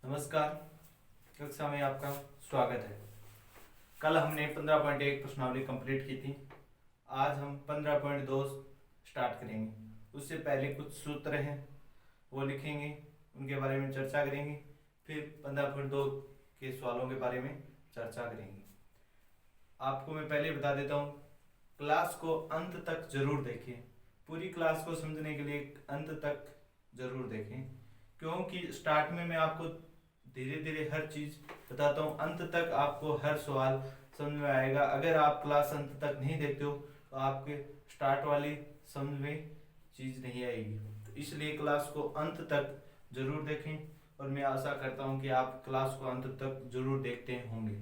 नमस्कार। कक्षा में आपका स्वागत है। कल हमने 15.1 प्रश्नावली कंप्लीट की थी। आज हम 15.2 स्टार्ट करेंगे। उससे पहले कुछ सूत्र हैं वो लिखेंगे, उनके बारे में चर्चा करेंगे, फिर 15.2 के सवालों के बारे में चर्चा करेंगे। आपको मैं पहले बता देता हूँ, क्लास को अंत तक जरूर देखें। पूरी क्लास को समझने के लिए अंत तक जरूर देखें, क्योंकि स्टार्ट में मैं आपको धीरे धीरे हर चीज बताता हूँ। अंत तक आपको हर सवाल समझ में आएगा। अगर आप क्लास अंत तक नहीं देखते हो तो आपके स्टार्ट वाली समझ में चीज नहीं आएगी। तो इसलिए क्लास को अंत तक जरूर देखें और मैं आशा करता हूँ कि आप क्लास को अंत तक जरूर देखते होंगे।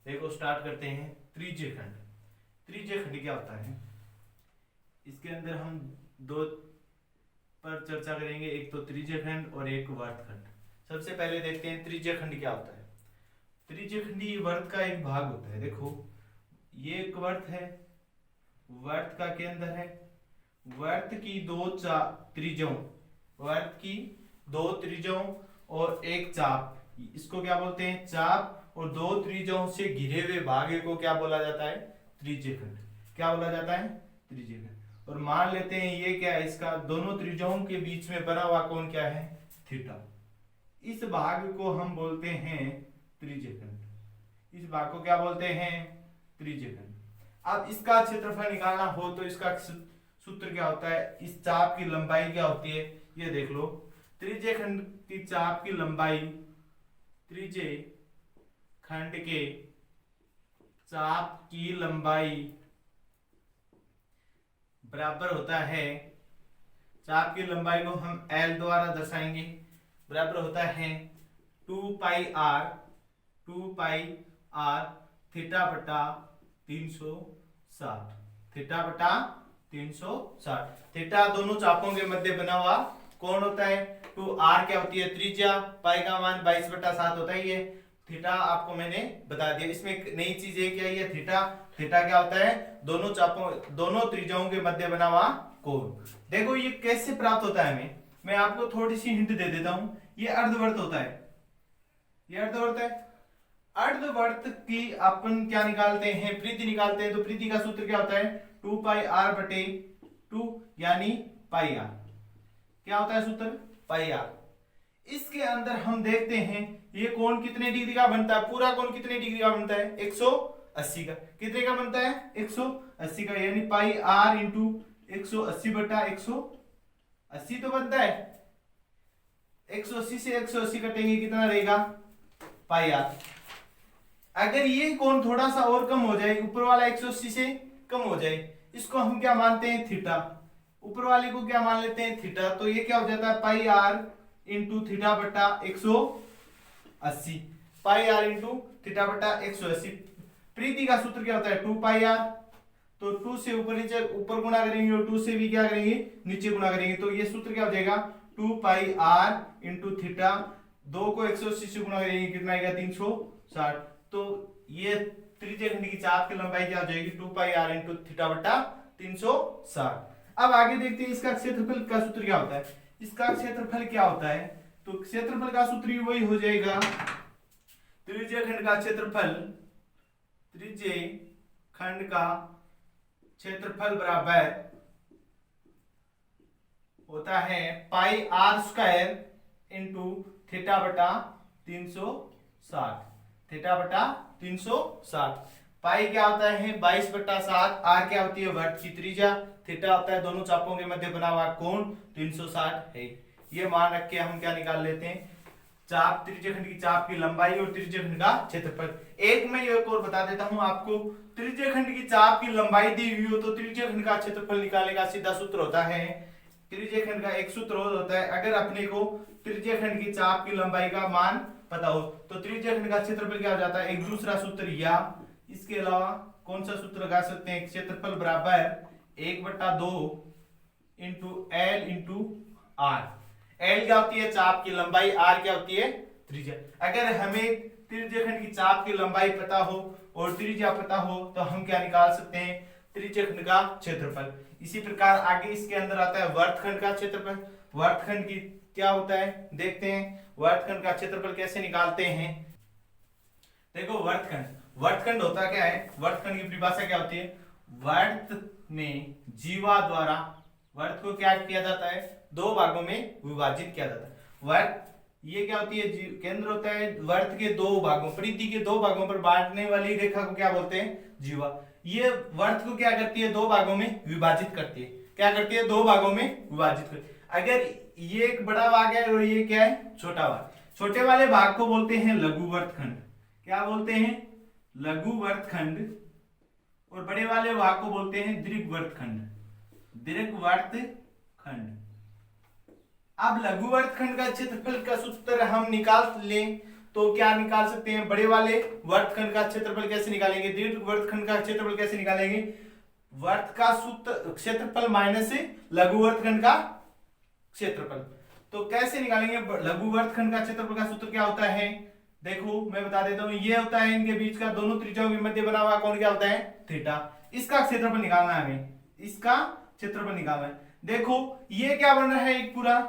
देखो, स्टार्ट करते हैं। त्रिज्य खंड। त्रिज्य खंड क्या होता है, इसके अंदर हम दो पर चर्चा करेंगे, एक तो त्रिज्य खंड और एक वर्तखंड। सबसे पहले देखते हैं त्रिज्य खंड क्या होता है। त्रिज्य खंडी वर्त का एक भाग होता है। देखो, ये एक वर्त है, वर्त का केंद्र है, वर्त की दो त्रिज्याओं, वर्त की दो त्रिज्याओं और एक चाप, इसको क्या बोलते हैं, चाप। और दो त्रिज्याओं से घिरे हुए भाग को क्या बोला जाता है, त्रिज्य खंड। क्या बोला जाता है, त्रिज्य खंड। और मान लेते हैं ये क्या है, इसका दोनों त्रिज्याओं के बीच में बना हुआ कोण क्या है, थीटा। इस भाग को हम बोलते हैं त्रिज्य खंड। इस भाग को क्या बोलते हैं, त्रिज्य खंड। अब इसका क्षेत्रफल निकालना हो तो इसका सूत्र क्या होता है, इस चाप की लंबाई क्या होती है, ये देख लो। त्रिज्य खंड की चाप की लंबाई, त्रिज्य खंड के चाप की लंबाई बराबर होता है, चाप की लंबाई को हम L द्वारा दर्शाएंगे, बराबर होता है 2 पाई आर थीटा बटा 360। थीटा बटा 360। थीटा दोनों चापों के मध्य बना हुआ कोण होता है। 2r क्या होती है, त्रिज्या। पाई का मान 22/7 होता है। ये थीटा आपको मैंने बता दिया। इसमें एक नई चीज है, क्या है थीटा। थीटा क्या होता है, दोनों चापों, दोनों त्रिज्याओं के मध्य बना हुआ कोण। देखो ये कैसे प्राप्त होता है, मैं आपको थोड़ी सी हिंट दे देता हूं। ये अर्धवर्त होता है, ये अर्धवर्त है। अर्धवर्त की अपन क्या निकालते हैं, परिधि निकालते हैं। तो परिधि का सूत्र क्या होता है, 2 पाई आर बटे 2 यानी पाई आर। क्या होता है सूत्र, पाई आर। इसके अंदर हम देखते हैं ये कोण कितने डिग्री का बनता है, पूरा कोण कितने डिग्री का बनता है, 180 का। कितने का बनता है, 180 का, यानी पाई आर इंटू 180 बटा 180 तो बनता है। 180 से 180 कटेंगे, कितना रहेगा, पाई आर। अगर ये कोण थोड़ा सा और कम हो जाए, ऊपर वाला 180 से कम हो जाए, इसको हम क्या मानते हैं, थीटा। ऊपर वाले को क्या मान लेते हैं, थीटा। तो ये क्या हो जाता है, पाई आर इंटू थीटा बटा 180। पाई आर इंटू थीटा बटा 180। प्रीति का सूत्र क्या होता है, 2 पाई आर। तो 2 से ऊपर नीचे, ऊपर गुणा करेंगे और 2 से भी क्या करेंगे, नीचे गुणा करेंगे। तो ये सूत्र क्या हो जाएगा, 2 पाई आर इंटू थीटा। 2 को 180 से गुणा करेंगे, कितना आएगा, 360। तो ये त्रिज्य खंड की चाप की लंबाई क्या हो जाएगी, 2 पाई आर इंटू थीटा बटा 360। अब आगे देखते हैं इसका क्षेत्रफल का सूत्र क्या होता है। इसका क्षेत्रफल क्या होता है, तो क्षेत्रफल का सूत्र वही हो जाएगा, त्रिज्य खंड का क्षेत्रफल, त्रिज्य खंड का क्षेत्रफल बराबर होता है पाई आर स्क्वायर इंटू थीटा बटा 360। थीटा बटा 360। पाई क्या होता है, 22/7। आर क्या होती है, वर्त की त्रिज्या। थीटा होता है दोनों चापों के मध्य बना हुआ कोण, 360 है। ये मान रख के हम क्या निकाल लेते हैं, चाप, त्रिज्य खंड की चाप की लंबाई और त्रिज्य खंड का क्षेत्रफल। एक मैं एक और बता देता हूं आपको, त्रिज्य खंड की चाप की लंबाई दी हुई हो तो त्रिज्य खंड का क्षेत्रफल निकालने का सीधा सूत्र होता है, त्रिज्य खंड का एक सूत्र होता है, अगर अपने को त्रिज्य खंड की चाप की लंबाई का मान पता हो तो त्रिज्य खंड का क्षेत्रफल क्या हो जाता है, एक दूसरा सूत्र, या इसके अलावा कौन सा सूत्र लगा सकते हैं, क्षेत्रफल बराबर 1/2 into L into R. L क्या होती है, चाप की लंबाई, आर क्या होती है, त्रिज्या। अगर हमें त्रिज्य खंड की चाप की लंबाई पता हो और त्रिज्या पता हो तो हम क्या निकाल सकते हैं, त्रिज्य खंड का क्षेत्रफल। इसी प्रकार आगे इसके अंदर आता है वर्तखंड का क्षेत्रफल। वर्तखंड की क्या होता है देखते हैं। वर्तखंड का क्षेत्रफल कैसे निकालते हैं। देखो वर्तखंड होता क्या है, वर्तखंड की परिभाषा क्या होती है, वर्त में जीवा द्वारा वर्त को क्या किया जाता है, दो भागों में विभाजित किया जाता है। वर्त ये क्या होती है, केंद्र होता है, वर्त के दो भागों, परिधि के दो भागों पर बांटने वाली रेखा को क्या बोलते हैं, जीवा। ये वर्त को क्या करती है, दो भागों में विभाजित करती है। क्या करती है, दो भागों में विभाजित करती है। अगर ये एक बड़ा भाग है और ये क्या है, छोटा भाग, छोटे वाले भाग को बोलते हैं लघु वर्तखंड। क्या बोलते हैं, लघु वर्तखंड। और बड़े वाले भाग को बोलते हैं दीर्घ वर्तखंड, दीर्घ वर्तखंड। अब लघु वर्तखंड का क्षेत्रफल का सूत्र हम निकाल लें तो क्या निकाल सकते हैं, बड़े वाले वर्तखंड का क्षेत्रफल कैसे निकालेंगे, दीर्घ वर्तखंड का क्षेत्रफल कैसे निकालेंगे, वर्त का सूत्र क्षेत्रफल माइनस लघु वर्तखंड का क्षेत्रफल। तो कैसे निकालेंगे, लघु वर्तखंड का क्षेत्रफल का सूत्र क्या होता है, देखो मैं बता देता हूं, ये होता है इनके बीच का दोनों त्रिज्याओं के मध्य बना हुआ कोण क्या होता है, थीटा। इसका क्षेत्रफल निकालना है हमें, इसका क्षेत्रफल निकालना है। देखो ये क्या बन रहा है, एक पूरा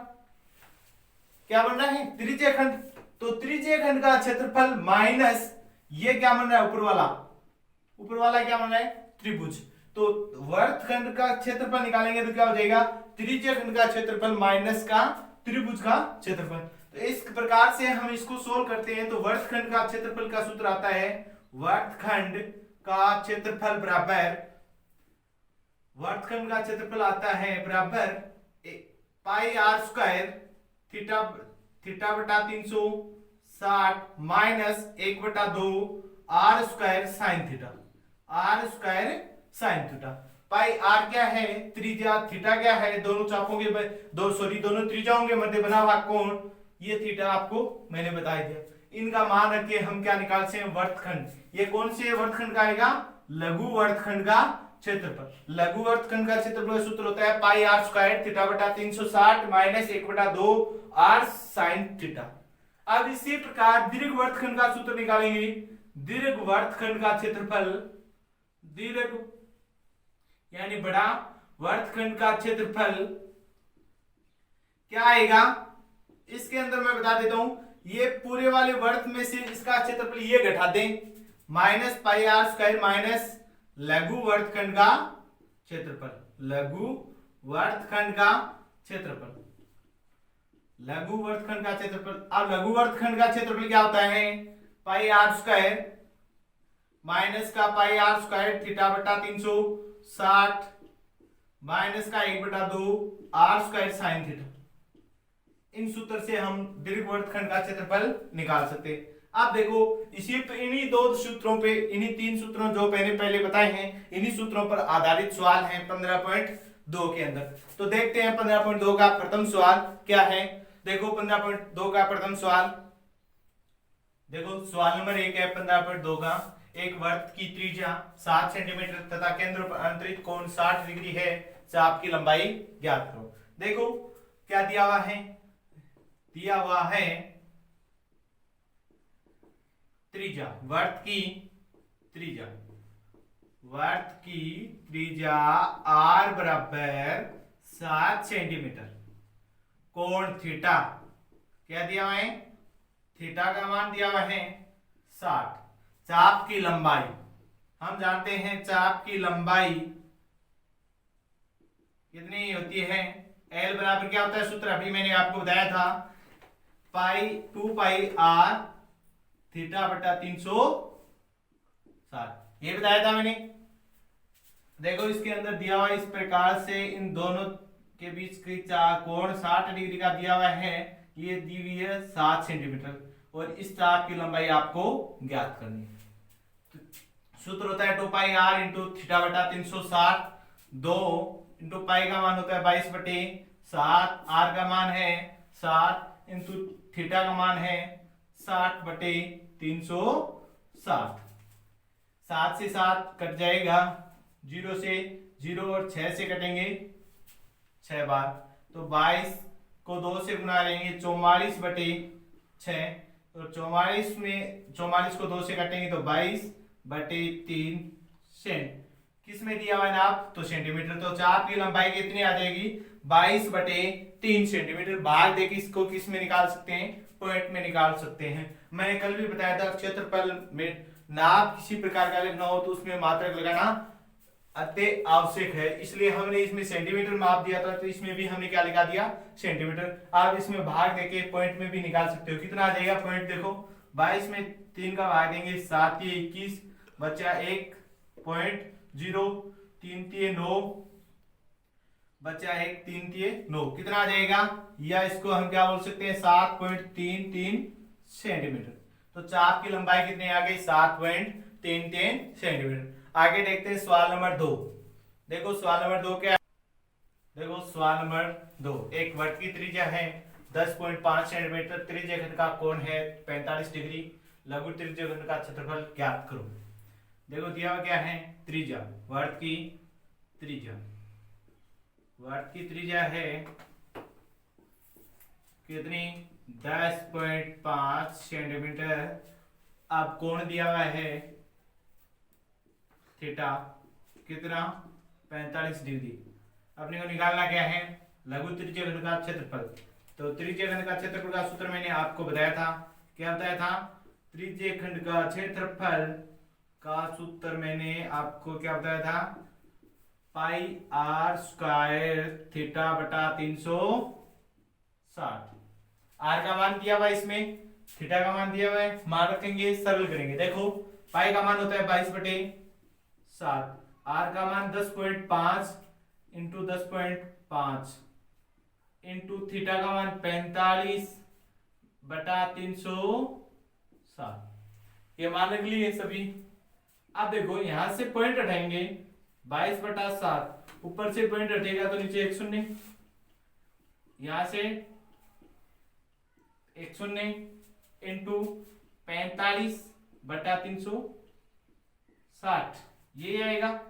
क्या बन रहा है, त्रिज्य खंड। तो त्रिज्य खंड का क्षेत्रफल माइनस ये क्या बन रहा है, ऊपर वाला क्या बन रहा है, त्रिभुज। तो वर्तखंड का क्षेत्रफल निकालेंगे तो क्या हो जाएगा, त्रिज्य खंड का क्षेत्रफल माइनस का त्रिभुज का क्षेत्रफल। तो इस प्रकार से हम इसको सोल्व करते हैं। तो वर्तखंड का क्षेत्रफल का सूत्र आता है, वर्तखंड का क्षेत्रफल बराबर, वर्तखंड का क्षेत्रफल आता है बराबर पाई आर स्क्वायर थीटा बटा 360 minus 1/2 R square sine theta, R square sine theta. Pi R क्या है, त्रिज्या, थीटा क्या है, दोनों चापों के दोनों त्रिज्याओं के मध्य बना हुआ कोण, ये थीटा आपको मैंने बता दिया। इनका मान रख के हम क्या निकाल सकते हैं, वर्तखंड। ये कौन से वर्तखंड का आएगा, लघु वर्तखंड का क्षेत्रफल। लघु वर्तखंड का क्षेत्रफल का सूत्र होता है पाई आर स्क्वायर थीटा बटा 360 माइनस 1/2 आर साइन थीटा। अब इसी प्रकार दीर्घ वर्तखंड का सूत्र निकालेंगे। दीर्घ वर्तखंड का क्षेत्रफल, दीर्घ यानी बड़ा वर्तखंड का क्षेत्रफल क्या आएगा, इसके अंदर मैं बता देता हूं, ये पूरे वाले वर्त में से इसका क्षेत्रफल ये घटा दें, minus pi R square minus लघु वर्तखंड का क्षेत्रफल, लघु वर्तखंड का क्षेत्रफल, लघु वर्तखंड का क्षेत्रफल। अब लघु वर्तखंड का क्षेत्रफल क्या होता है, पाई आर स्क्वायर माइनस का पाई आर स्क्वायर थीटा बटा 360 माइनस का 1/2 आर स्क्वायर साइन थीटा। इन सूत्र से हम दीर्घ वर्तखंड का क्षेत्रफल निकाल सकते हैं। आप देखो इन्हीं दो सूत्रों पे, इन्हीं तीन सूत्रों जो मैंने पहले बताए हैं, इन्हीं सूत्रों पर आधारित सवाल हैं 15.2 के अंदर। तो देखते हैं 15.2 का प्रथम सवाल क्या है। देखो 15.2 का प्रथम सवाल, देखो सवाल नंबर 1 है 15.2 का। एक वर्त की त्रिज्या 7 सेंटीमीटर तथा केंद्र पर अंतरित कोण 60 डिग्री है, चाप की लंबाई ज्ञात करो। देखो क्या दिया हुआ है, दिया हुआ है त्रिज्या, वर्त की त्रिज्या, वर्त की त्रिज्या r बराबर 7 सेंटीमीटर, कोण थीटा क्या दिया हुआ है, थीटा का मान दिया हुआ है 60, चाप की लंबाई हम जानते हैं, चाप की लंबाई कितनी होती है, L बराबर क्या होता है, सूत्र अभी मैंने आपको बताया था, पाई 2 पाई r थीटा बटा 360, ये बताया था मैंने। देखो इसके अंदर दिया हुआ इस प्रकार से इन दोनों के बीच की कोण 60 डिग्री का दिया हुआ है, ये दी हुई है 7 सेंटीमीटर और इस चाप की लंबाई आपको ज्ञात करनी है। सूत्र होता है 2 पाई r इंटू थीटा बटा 360, 2 इंटू पाई का मान होता है 22/7, r का मान है 7 इंटू थीटा का मान है 60/360, 7 से 7 कट जाएगा, 0 से 0 और 6 से कटेंगे 6 बार, तो 22 को 2 से गुना लेंगे 44/6, तो 44 में 44 को 2 से काटेंगे तो 22/3 सेंट। किस में दिया हुआ है नाप, तो सेंटीमीटर। तो चाप की लंबाई कितनी आ जाएगी, 22/3 सेंटीमीटर। भाग देखिए इसको किस में निकाल सकते हैं, पॉइंट में निकाल सकते हैं। मैंने कल भी बताया था क्षेत्रफल में नाप किसी प्रकार का लिखना हो तो उसमें मात्रक लगाना अति आवश्यक है, इसलिए हमने इसमें सेंटीमीटर माप दिया था तो इसमें भी हमने क्या लगा दिया, सेंटीमीटर। आप इसमें भाग देके पॉइंट में भी निकाल सकते हो। कितना आ जाएगा पॉइंट, देखो 22 में 3 का भाग देंगे 7 ये 21 बचा 1.0, 3 3 9 बचा 1 3 3 9, कितना आ जाएगा, या इसको हम क्या बोल सकते हैं 7.33 सेंटीमीटर। तो चाप की लंबाई कितनी आ गई 7.33 सेंटीमीटर। आगे देखते हैं सवाल नंबर 2। देखो सवाल नंबर 2 क्या है, देखो सवाल नंबर 2, एक वृत्त की त्रिज्या है 10.5 सेंटीमीटर, त्रिज्या खंड का कोण है 45 डिग्री, लघु त्रिज्या खंड का क्षेत्रफल ज्ञात करो। देखो दिया हुआ क्या है, त्रिज्या, वृत्त की त्रिज्या, वृत्त की त्रिज्या है कितनी 10.5 सेंटीमीटर। अब कोण दिया हुआ है थीटा कितना 45 डिग्री। अपने को निकालना क्या है, लघु त्रिज्या खंड का क्षेत्रफल। तो त्रिज्या खंड का क्षेत्रफल का सूत्र मैंने आपको बताया था, क्या बताया था, त्रिज्या खंड का क्षेत्रफल का सूत्र मैंने आपको क्या बताया था, पाई आर स्क्वायर थीटा बटा 360। आर का मान दिया हुआ है, इसमें थीटा का मान दिया हुआ है, मान रखेंगे सरल करेंगे। देखो पाई का मान होता है 22/7, आर का मान 10.5 इंटू 10.5 इंटू थीटा का मान 45/360, ये मान रख लिए सभी। अब देखो यहां से पॉइंट हटाएंगे 22/7, ऊपर से पॉइंट हटेगा तो नीचे 1 शून्य, यहां से 1 शून्य इंटू 45/360, ये आएगा।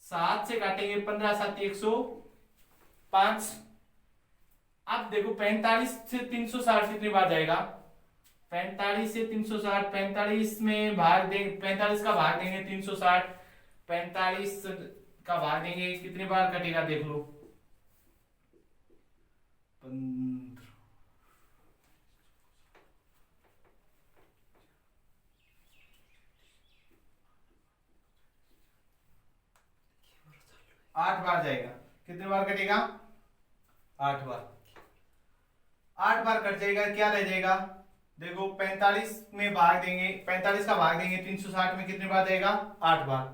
7 से काटेंगे 15 7 105। अब देखो 45 से 360 कितनी बार जाएगा, 45 से 360, 45 में भाग देंगे, 45 का भाग देंगे 360, 45 का भाग देंगे कितनी बार कटेगा देख लो, 8 बार जाएगा। कितने बार कटेगा, 8 बार, 8 बार कट जाएगा। क्या रह जाएगा, देखो 45 में भाग देंगे, 45 का भाग देंगे 360 में कितने बार जाएगा, 8 बार।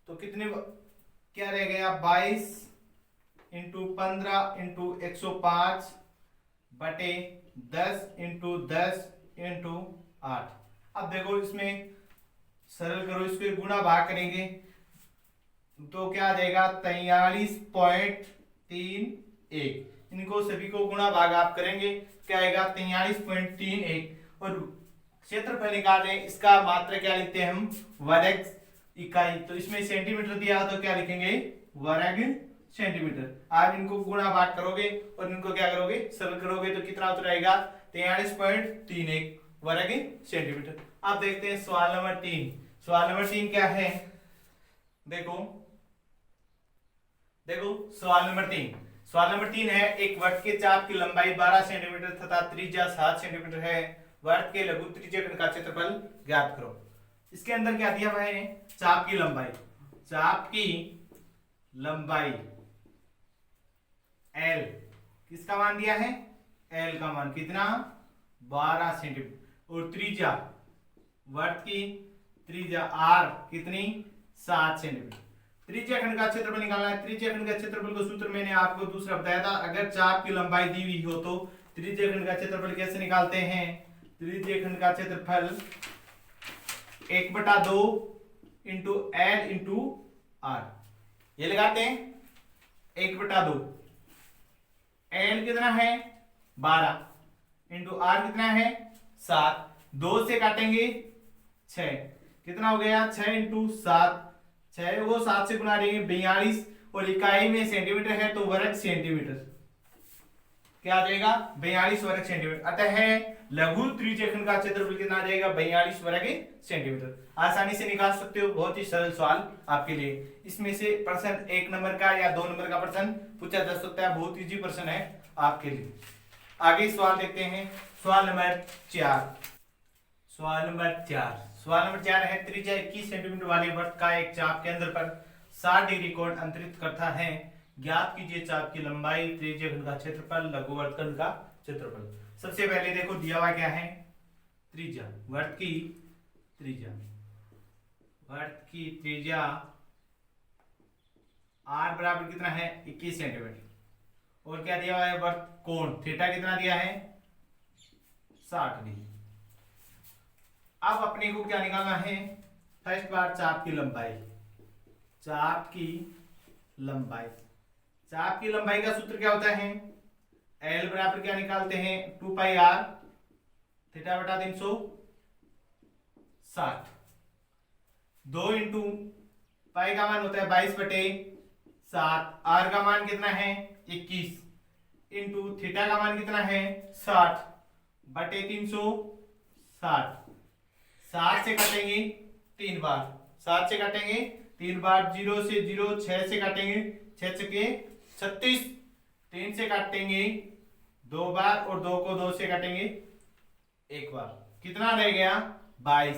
तो कितने क्या रह गया, 22 इंटू 15 इंटू 105 बटे 10 इंटू 10 इंटू 8। अब देखो इसमें सरल करो, इसको गुणा भाग करेंगे तो क्या आ जाएगा 43.31। इनको सभी को गुणा भाग आप करेंगे, क्या आएगा 43.31। और क्षेत्रफल निकालें, इसका मात्रा क्या लिखते हैं हम, वर्ग इकाई। तो इसमें सेंटीमीटर दिया तो क्या लिखेंगे, वर्ग सेंटीमीटर। आप इनको गुणा भाग करोगे और इनको क्या करोगे, सरल करोगे तो कितना उत्तर आएगा 43.31 वर्ग सेंटीमीटर। अब देखते हैं सवाल नंबर 3। सवाल नंबर 3 क्या है, देखो सवाल नंबर 3। सवाल नंबर 3 है, एक वृत्त के चाप की लंबाई 12 सेंटीमीटर तथा त्रिज्या 7 सेंटीमीटर है, वृत्त के लघु त्रिज्या खंड का क्षेत्रफल ज्ञात करो। इसके अंदर क्या दिया हुआ है, चाप की लंबाई, चाप की लंबाई L, किसका मान दिया है, L का मान कितना 12 सेंटीमीटर, और त्रिज्या, वृत्त की त्रिज्या R कितनी 7 सेंटीमीटर। त्रिज्या खंड का क्षेत्रफल निकालना है। त्रिज्या खंड का क्षेत्रफल का सूत्र मैंने आपको दूसरा बताया था, अगर चाप की लंबाई दी हुई हो तो त्रिज्या खंड का क्षेत्रफल कैसे निकालते हैं, त्रिज्या खंड का क्षेत्रफल 1/2 इंटू L इंटू R, ये लगाते हैं 1/2। L कितना है 12 इंटू R कितना है 7, 2 से काटेंगे 6, कितना हो गया 6 इंटू 7, 6 वो 7 से गुणा देंगे 42, और इकाई में सेंटीमीटर है तो वर्ग सेंटीमीटर, क्या आ जाएगा 42 वर्ग सेंटीमीटर। अतः लघु त्रिज्या खंड का क्षेत्रफल कितना आ जाएगा 42 वर्ग सेंटीमीटर। आसानी से निकाल सकते हो, बहुत ही सरल सवाल आपके लिए। इसमें से प्रश्न 1 नंबर का या 2 नंबर का प्रश्न पूछा जा सकता है, बहुत इजी प्रश्न है आपके लिए। आगे सवाल देखते हैं। सवाल नंबर 4। सवाल नंबर 4 है, त्रिज्या 21 सेंटीमीटर वाले वृत्त का एक चाप केंद्र पर 60 डिग्री कोण अंतरित करता है। ज्ञात कीजिए चाप की लंबाई, त्रिज्या खंड का क्षेत्रफल, लघु वृत्तखंड का क्षेत्रफल। सबसे पहले देखो दिया हुआ क्या है, त्रिज्या, वृत्त की त्रिज्या r बराबर कितना है 21 सेंटीमीटर। और क्या दिया हुआ है, वृत्त कोण थीटा कितना दिया है 60 डिग्री। अब अपने को क्या निकालना है, फर्स्ट बार चाप की लंबाई। चाप की लंबाई का सूत्र क्या होता है, L बराबर क्या निकालते हैं 2 पाई r थीटा बटा 360। 2 इंटू पाई का मान होता है 22/7, r का मान कितना है 21, इंटू थीटा का मान कितना है 60/360। 7 से काटेंगे 3 बार, 7 से काटेंगे 3 बार, 0 से 0, 6 से काटेंगे 6 छके 36, 3 से काटेंगे 2 बार और 2 को 2 से काटेंगे 1 बार। कितना रह गया 22।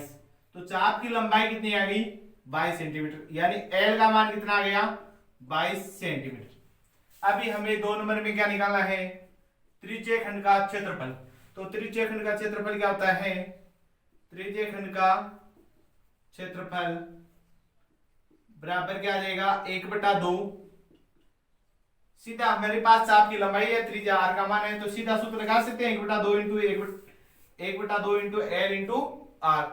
तो चाप की लंबाई कितनी आ गई 22 सेंटीमीटर, यानी L का मान कितना आ गया 22 सेंटीमीटर। अभी हमें 2 नंबर में क्या निकालना है, त्रिज्य खंड का क्षेत्रफल। तो त्रिज्य खंड का क्षेत्रफल क्या होता है, त्रिज्य खंड का क्षेत्रफल बराबर क्या आ जाएगा 1/2। सीधा मेरे पास चाप की लंबाई है, त्रिज्या r का मान है, तो सीधा सूत्र लगा सकते हैं 1/2 into 1/2 into L into r।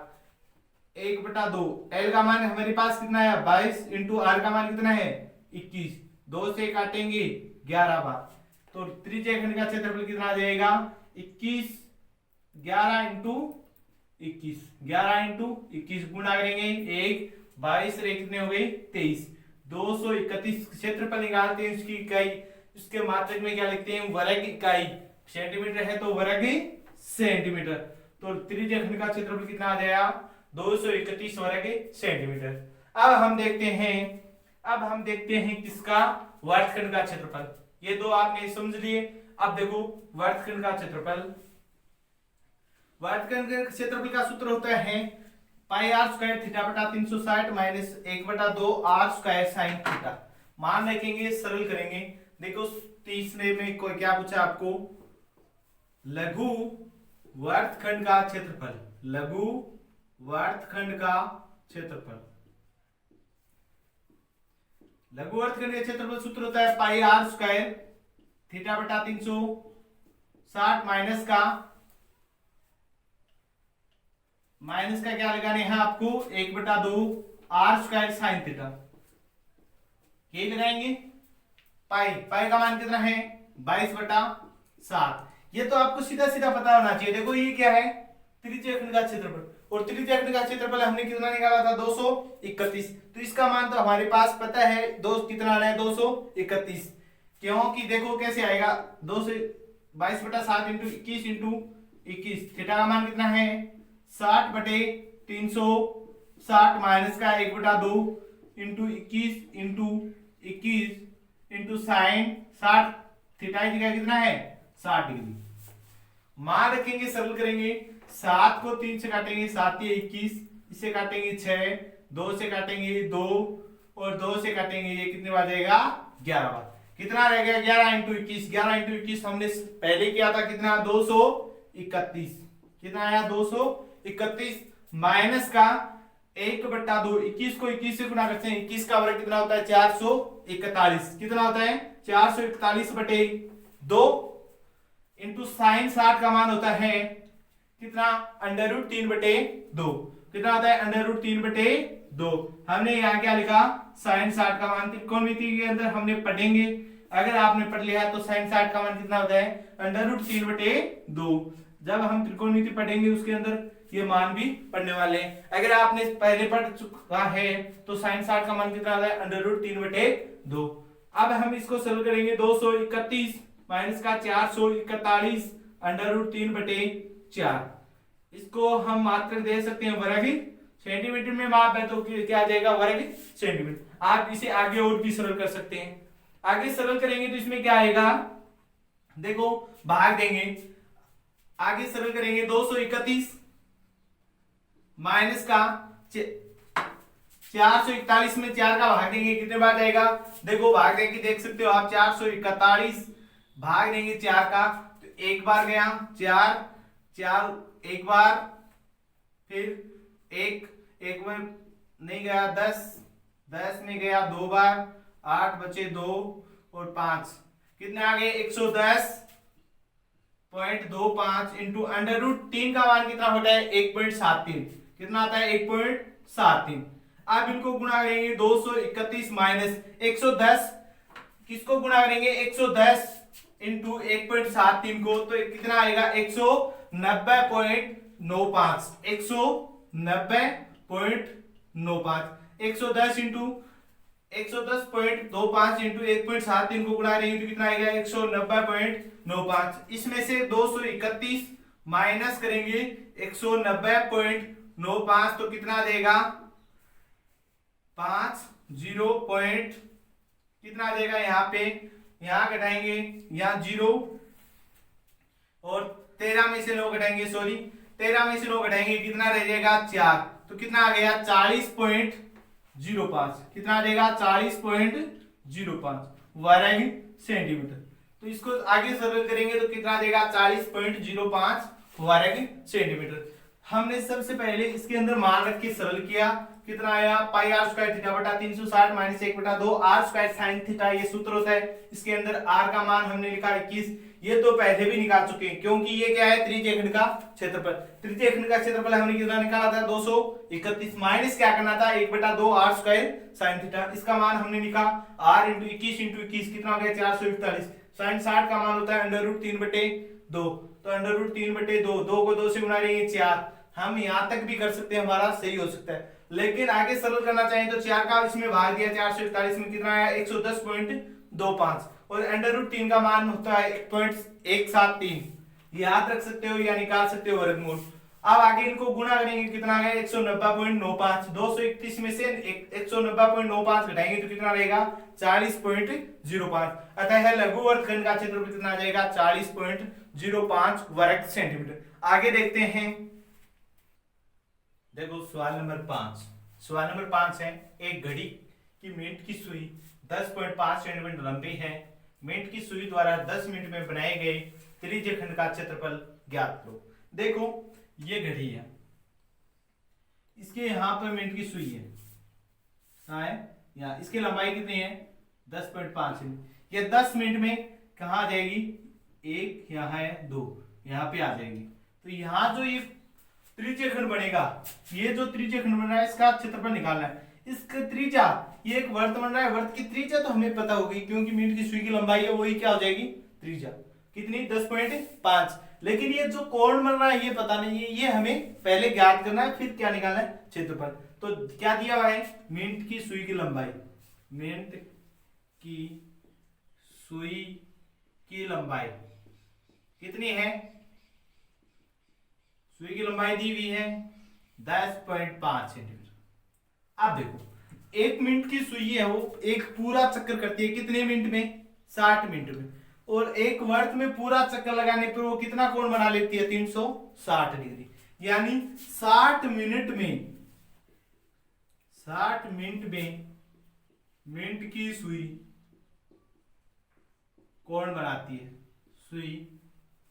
1/2 L का मान हमारे पास कितना है 22, इंटू r का मान कितना है 21, 2 से काटेंगे 11 बार। तो त्रिज्य खंड का क्षेत्रफल कितना आ जाएगा 21, 11 इंटू 21 गुणा करेंगे 1, 22 रे कितने हो गए 23, 231 क्षेत्रफल निकालते हैं। उसकी इकाई, उसके मात्रक में क्या लिखते हैं वर्ग इकाई। सेंटीमीटर है तो वर्ग सेंटीमीटर। तो त्रिज्य खंड का क्षेत्रफल कितना आ जाएगा 231 वर्ग सेंटीमीटर। अब हम देखते हैं किसका, वर्तखंड का क्षेत्रफल। ये दो आपने समझ लिए। अब देखो वर्तखंड का क्षेत्रफल। वर्तखंड के क्षेत्रफल का सूत्र होता है पाई r स्क्वायर थीटा बटा 360 minus 1/2 r square sine theta. मान रखेंगे, सरल करेंगे। देखो तीसरे में कोई क्या पूछा आपको, लघु वर्तखंड का क्षेत्रफल। लघु वर्तखंड का क्षेत्रफल सूत्र होता है पाई r स्क्वायर थीटा बटा 360 माइनस का क्या लगाने हैं आपको 1/2 r स्क्वायर साइन थीटा। ये लगाएंगे पाई का मान कितना है 22/7। ये तो आपको सीधा सीधा पता होना चाहिए। देखो ये क्या है त्रिज्य खंड का क्षेत्रफल, और त्रिज्य खंड का क्षेत्रफल हमने कितना निकाला था 231। तो इसका मान तो हमारे पास पता है कितना आना है 231, क्योंकि देखो कैसे आएगा 22/7 इंटू 21 इंटू 21, थीटा का मान कितना है 60/360 माइनस का 1/2 इंटू 21 इंटू साइन 60, थीटा की जगह कितना है 60 डिग्री। मान रखेंगे, सरल करेंगे। 7 को 3 से काटेंगे 7 ये 21, इसे काटेंगे 6, 2 से काटेंगे 2 और 2 से काटेंगे ये कितने बार जाएगा 11 बार। कितना रह गया 11 इंटू 21 हमने पहले किया था कितना 231। कितना आया 231 माइनस का 1/2, 21 को 21 से गुणा करते हैं, 21 का वर्ग कितना होता है 441। कितना होता है 441/2 इंटू साइन 60 का मान होता है कितना √3/2। कितना होता है √3/2। हमने यहाँ क्या लिखा साइन 60 का मान त्रिकोणमिति के अंदर हमने पढ़ेंगे। अगर आपने पढ़ लिया तो साइन 60 का मान कितना होता है √3/2। जब हम त्रिकोणमिति पढ़ेंगे उसके अंदर ये मान भी पढ़ने वाले हैं। अगर आपने पहले पढ़ चुका है तो साइन 60 का मान कितना आता है √3/2। अब हम इसको सरल करेंगे 231 माइनस का 441 √3/4। इसको हम मात्रक दे सकते हैं वर्ग सेंटीमीटर में माप है तो क्या आ जाएगा वर्ग सेंटीमीटर। आप इसे आगे और भी सरल कर सकते हैं। आगे सरल करेंगे तो इसमें क्या आएगा, देखो भाग देंगे आगे सरल करेंगे 231 माइनस का 441 में 4 का भाग देंगे कितने बार जाएगा, देखो भाग देंगे देख सकते हो आप, 441 भाग देंगे 4 का तो एक बार गया 4, 4 एक बार, फिर एक में नहीं गया 10, 10 में गया 2 बार, 8 बचे 2 और 5, कितने आ गए 110.25 इंटू अंडर रूट 3 का मान कितना होता है 1.73, कितना आता है 1.73। अब इनको गुणा करेंगे 231 माइनस 110, किसको गुणा करेंगे 110 इंटू 1.73 को, तो कितना आएगा 190.95, 190.95, 110 इंटू 110.25 इंटू 1.73 को गुणा करेंगे तो कितना आएगा 190.95। इसमें से 231 माइनस करेंगे 190.95 तो कितना देगा 50 पॉइंट कितना देगा, यहाँ पे यहाँ घटाएंगे यहाँ 0 और 13 में से 9 घटाएंगे, सॉरी 13 में से 9 घटाएंगे कितना रह जाएगा 4, तो कितना आ गया 40.05, कितना आ जाएगा 40.05 वर्ग सेंटीमीटर। तो इसको आगे सरल करेंगे तो कितना देगा 40.05 वर्ग सेंटीमीटर। हमने सबसे पहले इसके अंदर मान रख के सरल किया, कितना आया पाई आर स्क्वायर थीटा बटा 360 minus 1/2 R square sine theta, ये सूत्र होता है। इसके अंदर आर का मान हमने लिखा 21, ये तो पहले भी निकाल चुके हैं क्योंकि ये क्या है त्रिज्यीय खंड का क्षेत्रफल, त्रिज्यीय खंड का क्षेत्रफल हमने कितना निकाला था 231 माइनस क्या करना था 1/2 आर स्क्वायर साइन थीटा, इसका मान हमने लिखा r इंटू 21 इंटू 21 कितना हो गया 441, साइन 60 का मान होता है अंडर रूट 3/2, तो अंडर रूट 3/2, 2 को 2 से गुणा करेंगे 4, हम यहां तक भी कर सकते हैं, हमारा सही हो सकता है। लेकिन आगे सरल करना चाहिए तो 4 का इसमें भाग दिया 441 में कितना आया 110.25 और अंडर रूट 3 का मान होता है 1.173, याद रख सकते हो या निकाल सकते हो वर्गमूल। अब आगे इनको गुणा करेंगे कितना आ गया 190.95, 231 में से 190.95 घटाएंगे तो कितना रहेगा 40.05, अतः लघु वर्गखंड का क्षेत्रफल कितना आ जाएगा 40.05 वर्ग सेंटीमीटर। आगे देखते हैं, देखो सवाल नंबर 5, सवाल नंबर 5 है एक घड़ी की मिनट की सुई 10.5 सेंटीमीटर लंबी है, मिनट की सुई द्वारा 10 मिनट में बनाए गए त्रिज्यीय खंड का क्षेत्रफल ज्ञात करो। देखो ये घड़ी है, इसके यहाँ पर मिनट की सुई है, कहाँ है यहाँ, इसकी लंबाई कितनी है 10.5 सेंटीमीटर, ये 10 मिनट में कहाँ आ जाएगी, एक यहाँ है 2 यहाँ पे आ जाएगी। तो यहाँ जो ये त्रिज्यीय खंड बनेगा, ये जो त्रिज्यीय खंड बन रहा है इसका क्षेत्रफल निकालना है। इसका त्रिज्या, ये एक वर्त बन रहा है, वर्त की त्रिज्या तो हमें पता होगी क्योंकि मिनट की सुई की लंबाई है वही क्या हो जाएगी त्रिज्या, कितनी 10.5, लेकिन ये जो कोण बन रहा है ये पता नहीं है, ये हमें पहले ज्ञात करना है फिर क्या निकालना है क्षेत्रफल। तो क्या दिया हुआ है मिनट की सुई की लंबाई, मिनट की सुई की लंबाई कितनी है, सुई की लंबाई दी हुई है 10.5 सेंटीमीटर। अब देखो एक मिनट की सुई है वो एक पूरा चक्कर करती है कितने मिनट में 60 मिनट में, और एक वर्त में पूरा चक्कर लगाने पर वो कितना कोण बना लेती है 360 डिग्री, यानी 60 मिनट में मिनट की सुई कोण बनाती है, सुई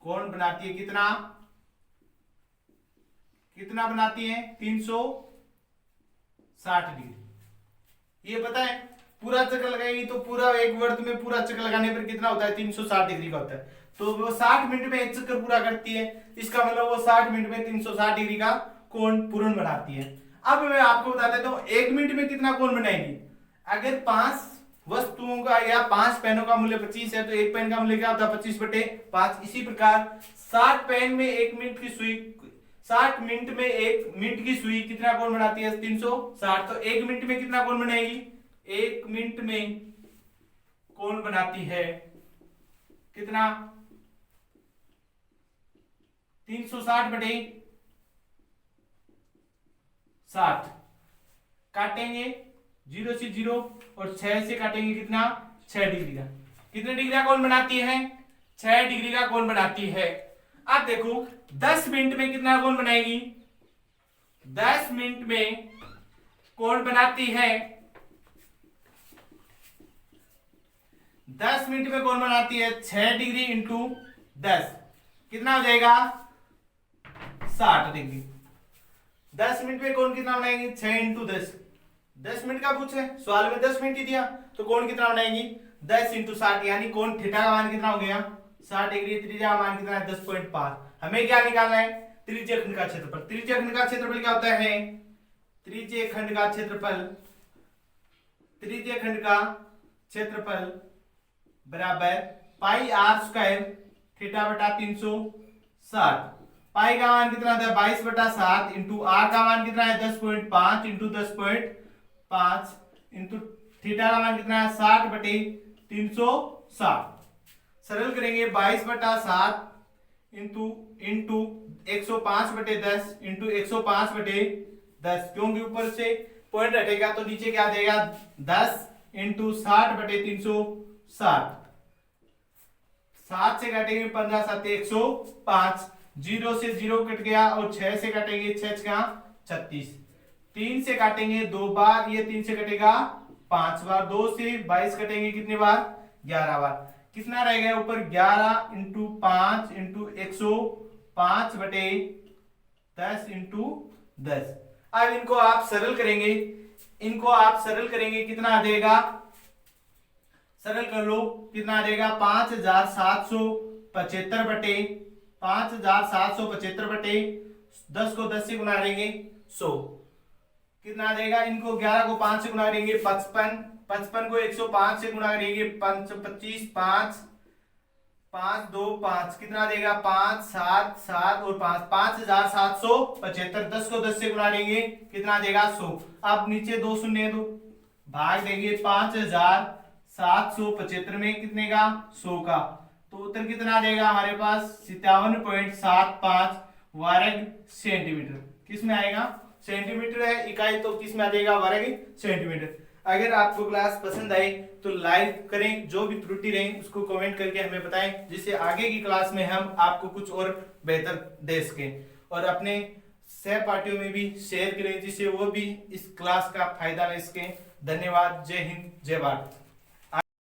कोण बनाती है कितना बनाती है 360 डिग्री। ये पता है पूरा चक्कर लगाएगी तो पूरा एक वर्त में पूरा चक्कर लगाने पर कितना होता है 360 डिग्री का होता है, तो वो 60 मिनट में एक चक्कर पूरा करती है, इसका मतलब वो 60 मिनट में 360 डिग्री का कोण पूर्ण बनाती है। अब मैं आपको बता देता हूं एक मिनट में कितना कोण बनाएगी, अगर 5 वस्तुओं का या 5 पेनों का मूल्य 25 है तो एक पेन का मूल्य क्या होता है 25/5। इसी प्रकार 60 पेन में एक मिनट की सुई, 60 मिनट में एक मिनट की सुई कितना कोण बनाती है 360, तो एक मिनट में कितना कोण बनाएगी, एक मिनट में कोण बनाती है कितना 360/60, काटेंगे 0 से 0 और 6 से काटेंगे कितना 6 डिग्री का, कितने डिग्री का कोण बनाती है 6 डिग्री का कोण बनाती है। अब देखो 10 मिनट में कितना कोण बनाएगी, 10 मिनट में कोण बनाती है, 10 मिनट में कोण बनाती है 6 डिग्री इंटू 10, कितना हो जाएगा 60 डिग्री। 10 मिनट में कोण कितना बनाएंगे 6 इंटू 10, 10 मिनट का पूछे सवाल में 10 मिनट ही दिया तो कोण कितना बनाएंगी 10 इंटू 60, यानी कोण थीटा का मान कितना हो गया 60 डिग्री। त्रिज्या का मान कितना है 10.5। हमें क्या निकालना है त्रिज्य खंड का क्षेत्रफल। त्रिज्य खंड का क्षेत्रफल क्या होता है, त्रिज्य खंड का क्षेत्रफल, त्रिज्य खंड का क्षेत्रफल बराबर पाई आर स्क्वायर थीटा बटा 360। पाई का मान कितना था 22/7 इंटू आर का मान कितना है 10.5 इंटू 10.5 इंटू थीटा का मान कितना है 60/360। सरल करेंगे 22/7 इंटू 105/10 इंटू 105/10, क्योंकि ऊपर से पॉइंट हटेगा तो नीचे क्या देगा 10 इंटू 60/360। 7 से काटेंगे 15 7 105, 0 से 0 कट गया और 6 से काटेंगे 6 का 36, 3 से काटेंगे 2 बार, ये 3 से कटेगा 5 बार, 2 से 22 कटेंगे कितने बार 11 बार, कितना रह गया ऊपर 11 इंटू 5 इंटू 105/10 इंटू 10। अब इनको आप सरल करेंगे, इनको आप सरल करेंगे कितना आ जाएगा, सरल कर लो कितना आ जाएगा 5775/10 को 10 से गुना करेंगे 100, कितना आ जाएगा, इनको 11 को 5 से गुना करेंगे 55, 55 को 105 से गुना करेंगे 25, 5 5 2 5, कितना आ जाएगा 5 7 7 और 5 5775। 10 को 10 से गुना करेंगे कितना आ जाएगा 100। अब नीचे 2 शून्य दो भाग देंगे 5775 में कितने का 100 का, तो उत्तर कितना आ जाएगा हमारे पास 57.75 वर्ग सेंटीमीटर। किस में आएगा सेंटीमीटर है इकाई, तो किस में आ जाएगा वर्ग सेंटीमीटर। अगर आपको क्लास पसंद आई तो लाइक करें, जो भी त्रुटि रही उसको कमेंट करके हमें बताएं, जिससे आगे की क्लास में हम आपको कुछ और बेहतर दे सकें, और अपने सहपाठियों में भी शेयर करें जिससे वो भी इस क्लास का फायदा ले सकें। धन्यवाद। जय हिंद, जय भारत।